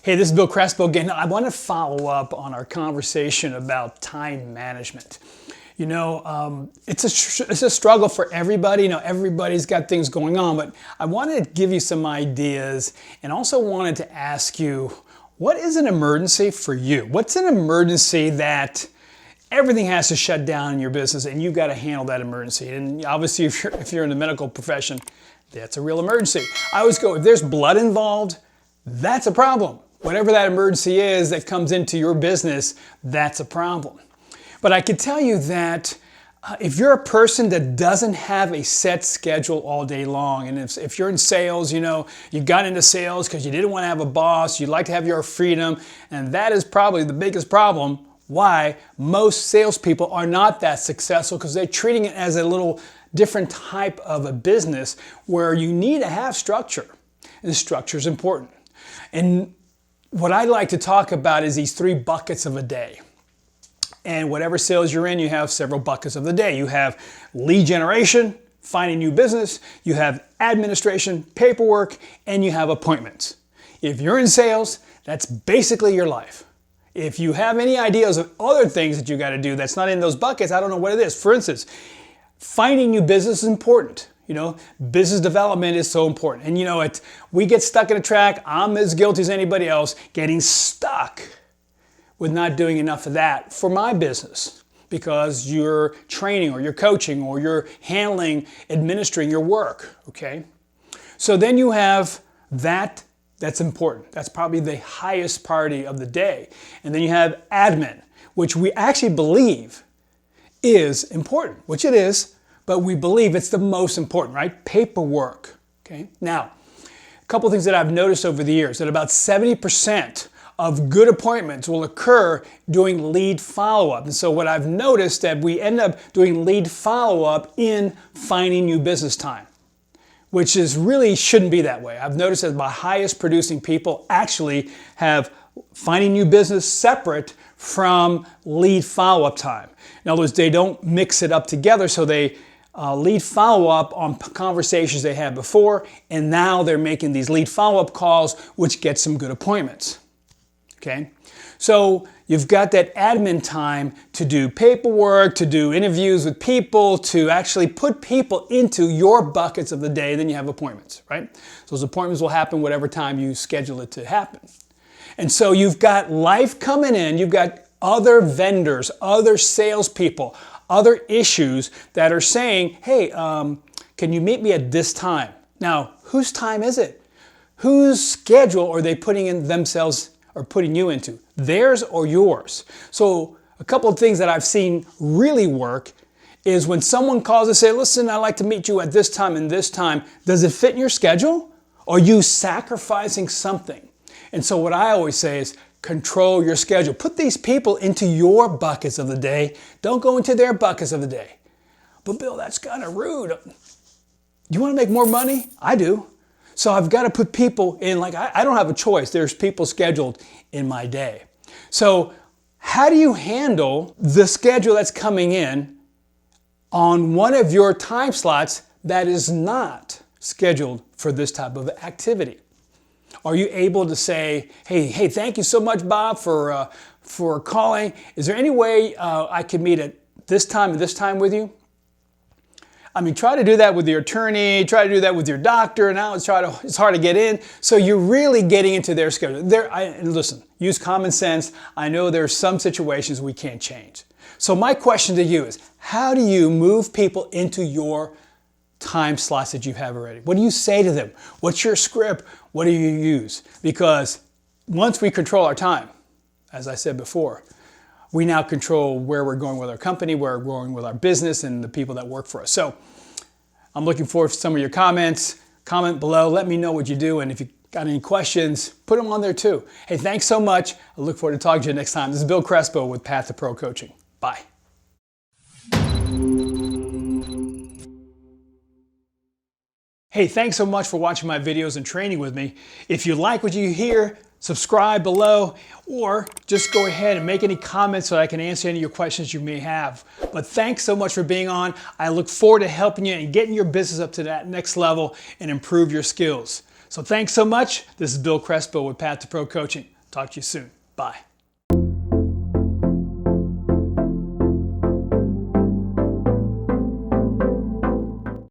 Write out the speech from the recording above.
Hey, this is Bill Crespo again. I want to follow up on our conversation about time management. It's a struggle for everybody. Everybody's got things going on, but I wanted to give you some ideas and also wanted to ask you, what is an emergency for you? What's an emergency that everything has to shut down in your business and you've got to handle that emergency? And obviously, if you're in the medical profession, that's a real emergency. I always go, if there's blood involved, that's a problem. Whatever that emergency is that comes into your business, that's a problem. But I can tell you that if you're a person that doesn't have a set schedule all day long, and if you're in sales, you got into sales because you didn't want to have a boss, you'd like to have your freedom, and that is probably the biggest problem why most salespeople are not that successful, because they're treating it as a little different type of a business where you need to have structure. And the structure is important. And what I like to talk about is these 3 buckets of a day. And whatever sales you're in, you have several buckets of the day. You have lead generation, finding new business, you have administration, paperwork, and you have appointments. If you're in sales, that's basically your life. If you have any ideas of other things that you got to do that's not in those buckets, I don't know what it is. For instance, finding new business is important. Business development is so important. And we get stuck in a track. I'm as guilty as anybody else, getting stuck with not doing enough of that for my business, because you're training or you're coaching or you're administering your work, okay? So then you have that's important. That's probably the highest priority of the day. And then you have admin, which we actually believe is important, which it is, but we believe it's the most important, right? Paperwork, okay? Now, a couple of things that I've noticed over the years, that about 70% of good appointments will occur doing lead follow-up. And so what I've noticed that we end up doing lead follow-up in finding new business time, which really shouldn't be that way. I've noticed that my highest producing people actually have finding new business separate from lead follow-up time. In other words, they don't mix it up together, so they lead follow-up on conversations they had before, and now they're making these lead follow-up calls, which get some good appointments. Okay? So you've got that admin time to do paperwork, to do interviews with people, to actually put people into your buckets of the day. Then you have appointments, right? So those appointments will happen whatever time you schedule it to happen. And so you've got life coming in, you've got other vendors, other salespeople, other issues that are saying, hey, can you meet me at this time? Now, whose time is it? Whose schedule are they putting in themselves or putting you into? Theirs or yours? So a couple of things that I've seen really work is when someone calls and say, listen, I'd like to meet you at this time and this time. Does it fit in your schedule? Or are you sacrificing something? And so what I always say is, control your schedule. Put these people into your buckets of the day. Don't go into their buckets of the day. But Bill, that's kind of rude. You want to make more money? I do. So I've got to put people in, I don't have a choice. There's people scheduled in my day. So how do you handle the schedule that's coming in on one of your time slots that is not scheduled for this type of activity? Are you able to say, hey, thank you so much, Bob, for calling. Is there any way I could meet at this time and this time with you? I mean, try to do that with your attorney, try to do that with your doctor. Now it's hard to get in. So you're really getting into their schedule. Listen, use common sense. I know there's some situations we can't change. So my question to you is, how do you move people into your time slots that you have already? What do you say to them? What's your script? What do you use? Because once we control our time, as I said before, we now control where we're going with our company, where we're going with our business, and the people that work for us. So I'm looking forward to some of your comments. Comment below. Let me know what you do. And if you got any questions, put them on there too. Hey, thanks so much. I look forward to talking to you next time. This is Bill Crespo with Path to Pro Coaching. Bye. Hey, thanks so much for watching my videos and training with me. If you like what you hear, subscribe below, or just go ahead and make any comments so I can answer any of your questions you may have. But thanks so much for being on. I look forward to helping you and getting your business up to that next level and improve your skills. So thanks so much. This is Bill Crespo with Path to Pro Coaching. Talk to you soon. Bye.